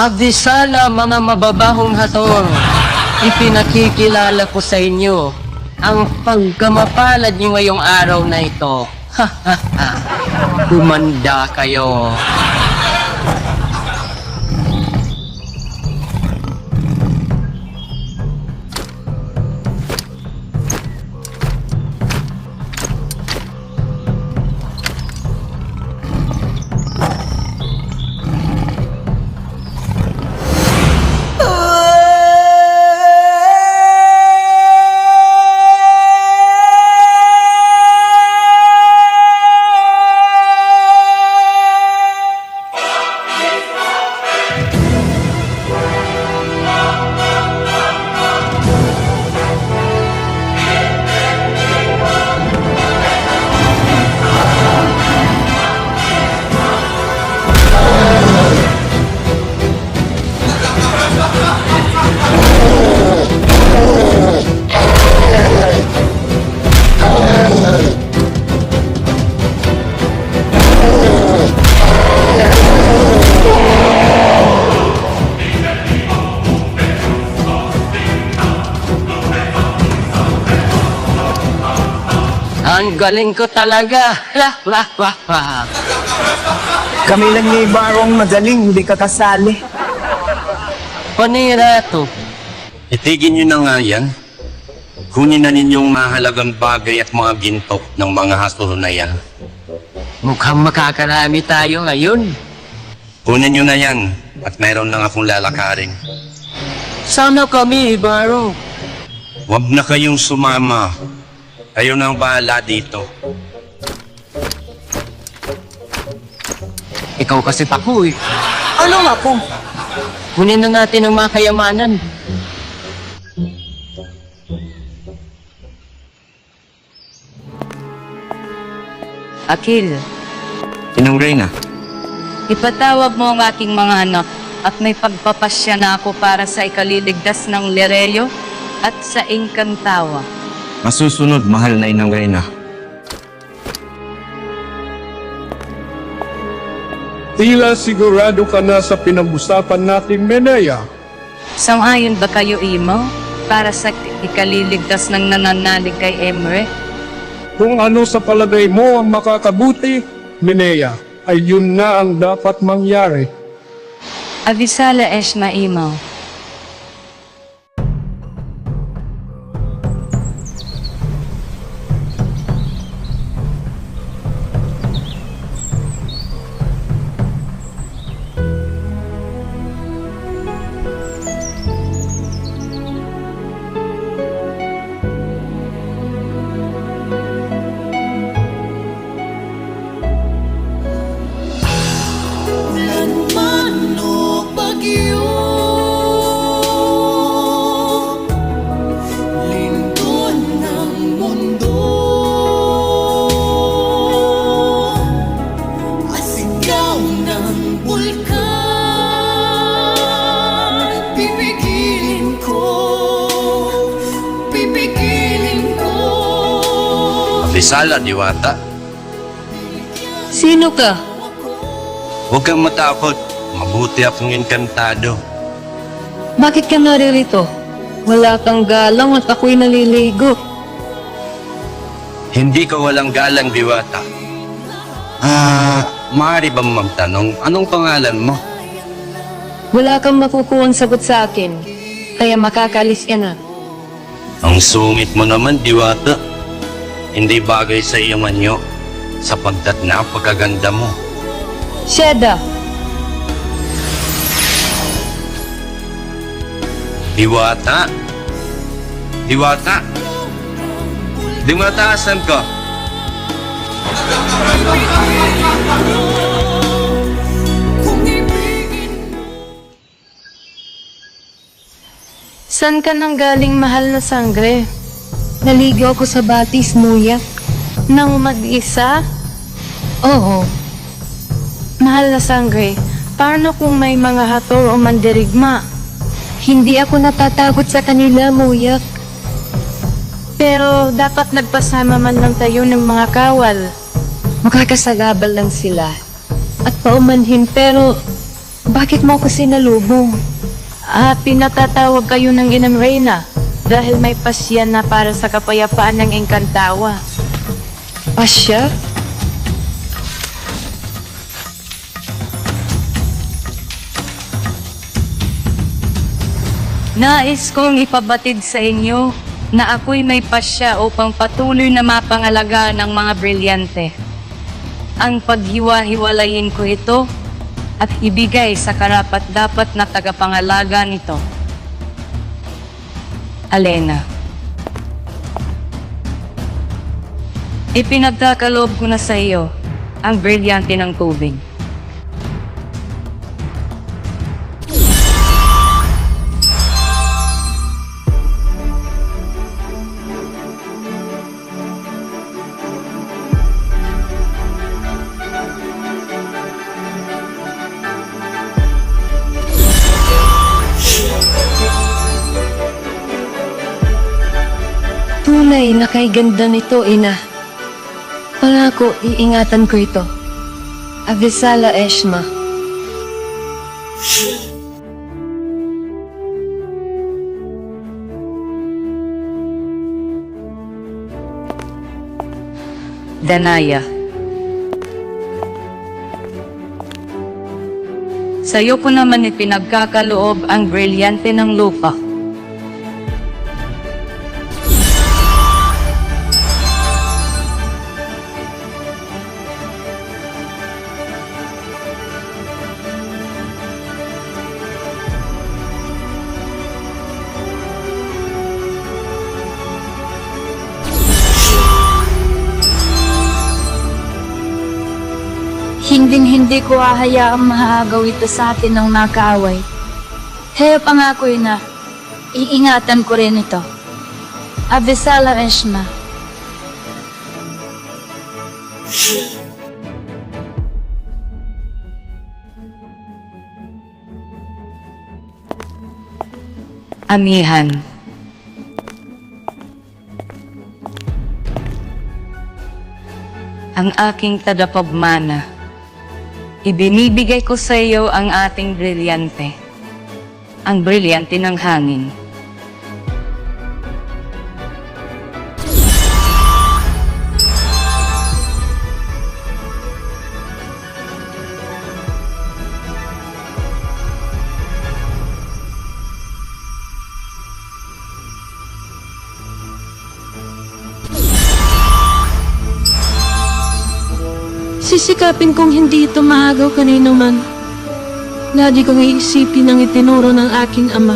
Abisala mga mababahong hator, ipinakikilala ko sa inyo ang pagkamapalad niyo ngayong araw na ito. Kumanda kayo. Ang galing ko talaga. Kami lang ni Barong magaling, hindi ka kasali. Panira to. Itigin nyo na nga yan. Kunin na ninyong mahalagang bagay at mga ginto ng mga hasuro na yan. Mukhang makakarami tayo ngayon. Kunin nyo na yan at mayroon lang akong lalakarin. Sana kami, Baro. Huwag na kayong sumama. Kayo na ang bahala dito. Ikaw kasi paku eh. Ano nga po? Kunin na natin ang mga kayamanan. Akil, Sinong Reyna? ipatawag mo ang aking mga anak at may pagpapasya na ako para sa ikaliligtas ng Lerelio at sa Encantawa. Masusunod, mahal na Inang Reyna. Tila sigurado ka na sa pinag-usapan natin, Menea. Sang-ayon ba kayo, Imo, para sa ikaliligtas ng nananalig kay Emre? Kung ano sa palagay mo ang makakabuti, Menea, ay yun na ang dapat mangyari. Avisala Eshma, Imo. Risala, Diwata. Sino ka? Huwag kang matakot. Mabuti akong inkantado. Bakit ka naririto? Wala kang galang at ako'y naliligo. Hindi ka walang galang, Diwata. Maaari bang magtanong, anong pangalan mo? Wala kang makukuhang sagot sa akin, kaya makakalis ka na. Ang sungit mo naman, Diwata. Hindi bagay sa iyong anyo, sapagkat napakaganda mo. Sheda, Diwata? Diwata? Diwata, asan ka? saan ka nang galing, mahal na sangre? Naligaw ko sa batis, muyak. Nang mag-isa? Oo. Mahal na sangre, paano kung may mga hator o mandirigma? Hindi ako natatakot sa kanila, muyak. Pero dapat nagpasama man lang tayo ng mga kawal. Makakasagabal lang sila. At paumanhin, pero Bakit mo ako sinalubong? Pinatatawag kayo ng Inang Reyna dahil may pasya na para sa kapayapaan ng Engkantawa. Pasya? Nais kong ipabatid sa inyo na ako'y may pasya upang patuloy na mapangalaga ng mga brilyante. Ang paghiwa-hiwalayin ko ito at ibigay sa karapat-dapat na tagapangalaga nito. Alena. Ipinagkakaloob ko na sa iyo ang brilyante ng tubig. Tunay na kay ganda nito, ina. Pangako, iingatan ko ito. Avisala Eshma. Danaya. Sa'yo ko naman ipinagkakaloob ang brilyante ng lupa. Hinding-hindi ko hahayaang mahagaw ito sa atin ng nakaaway. Kaya pangako na, iingatan ko rin ito. Avisala Eshma. Amihan. Ang aking tadapagmana. Ibinibigay ko sa iyo ang ating brilyante. Ang brilyante ng hangin. Sisikapin kong hindi ito mahagaw kanino man. Lagi kong iisipin ang itinuro ng aking ama.